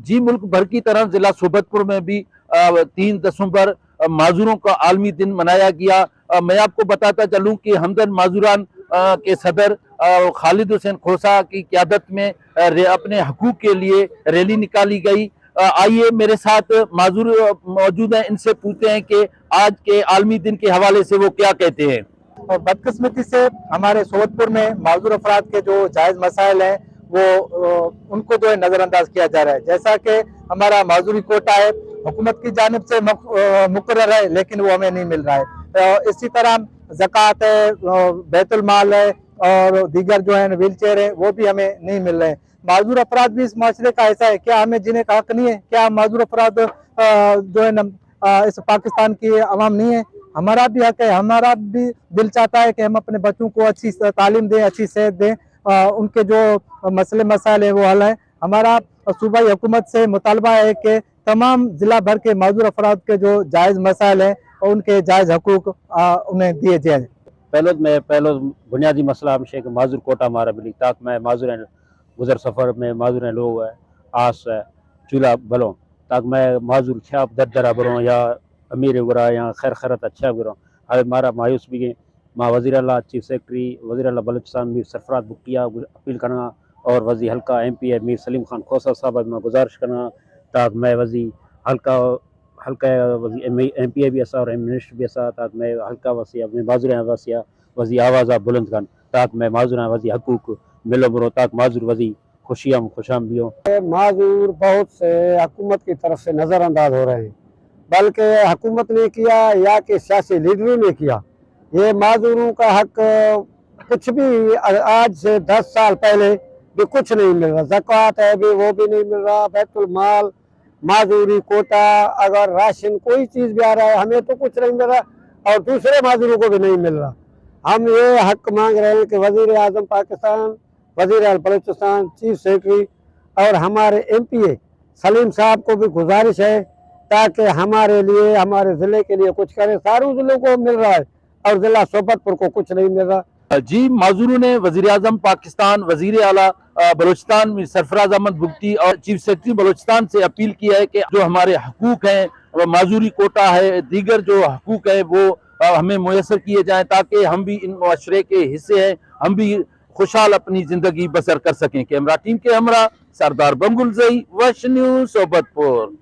जी मुल्क भर की तरह जिला सोबतपुर में भी 3 दिसंबर माजूरों का आलमी दिन मनाया गया। मैं आपको बताता चलूं कि हमदर्द माजूरान के सदर खालिद हुसैन खोसा की क़यादत में अपने हकूक़ के लिए रैली निकाली गई। आइए मेरे साथ माजूर मौजूद हैं, इनसे पूछते हैं कि आज के आलमी दिन के हवाले से वो क्या कहते हैं। और बदकिस्मती से हमारे सोबतपुर में माजूर अफराद के जो जायज़ मसाइल हैं वो उनको जो है नज़रअंदाज किया जा रहा है। जैसा कि हमारा माजूरी कोटा है, हुकूमत की जानिब से मुकर्रर है, लेकिन वो हमें नहीं मिल रहा है। इसी तरह ज़कात है, बैतुल माल है और दीगर जो है व्हील चेयर है, वो भी हमें नहीं मिल रहे हैं। माजूर अफराद भी इस माशरे का ऐसा है, क्या हमें जीने का हक नहीं है? क्या माजूर अफराद जो है इस पाकिस्तान की अवाम नहीं है? हमारा भी हक है, हमारा भी दिल चाहता है कि हम अपने बच्चों को अच्छी तालीम दें, अच्छी सेहत दें, उनके जो मसले मसाइल है वो हल है। हमारा सूबाई हुकूमत से मुतालबा है कि तमाम जिला भर के माजूर अफराद के जो जायज़ मसाइल हैं और उनके जायज़ हकूक उन्हें दिए जाए। पहलो बुनियादी मसला हमशे कि माजूर कोटा मारा मिली ताक मैं माजूर गुजर सफ़र में माजूर लोग है आस है चूल्हा भलों ताक मैं माजूर छाप दर बरों या अमीर गुरा या खैर खैरत अच्छा गुरा अरे मारा मायूस भी माँ वज़ीर आला चीफ सेक्रेटरी वज़ीर आला बलूचिस्तान मीर सरफराज बुकिया अपील करना और वज़ी हल्का MP मीर सलीम खान खोसा साहब में गुजारिश करना ताक मैं वज़ी हल्का वज़ी MP भी असा और मिनिस्टर भी असा ताक मैं हल्का वसिया मैं माजूर वसिया वज़ी आवाज़ बुलंद कन ताक मैं माजूर वज़ी हकूक मिलो मरो ताक माजूर वज़ी खुशियाम भी हो। माजूर बहुत से हुकूमत की तरफ से नज़रअंदाज हो रहे हैं, बल्कि हुकूमत ने किया या कि सियासी लीडरों ने किया। ये माजूरों का हक कुछ भी आज से 10 साल पहले भी कुछ नहीं मिल रहा। ज़कात है भी वो भी नहीं मिल रहा, बैतुल माल, माजूरी कोटा, अगर राशन कोई चीज़ भी आ रहा है हमें तो कुछ नहीं मिल रहा और दूसरे माजूरों को भी नहीं मिल रहा। हम ये हक मांग रहे हैं कि वज़ीर आज़म पाकिस्तान, वज़ीर आला बलूचिस्तान, चीफ सेक्रेटरी और हमारे MP सलीम साहब को भी गुजारिश है ताकि हमारे लिए, हमारे ज़िले के लिए कुछ करें। सारों ज़िलों को मिल रहा है और ज़िला सोबतपुर को कुछ नहीं मिल रहा। जी माजूरों ने वज़ीर आज़म पाकिस्तान, वज़ीर आला बलूचिस्तान मीर सरफराज अहमद बुगटी और चीफ सेक्रेटरी बलूचिस्तान से अपील किया है कि जो हमारे हकूक हैं, माजूरी कोटा है, दीगर जो हकूक है वो हमें मुयसर किए जाएँ ताकि हम भी इन माशरे के हिस्से हैं, हम भी खुशहाल अपनी ज़िंदगी बसर कर सकें। कैमरा टीम के हमरा सरदार बंगुल ज़ई, वश न्यूज़ सोबतपुर।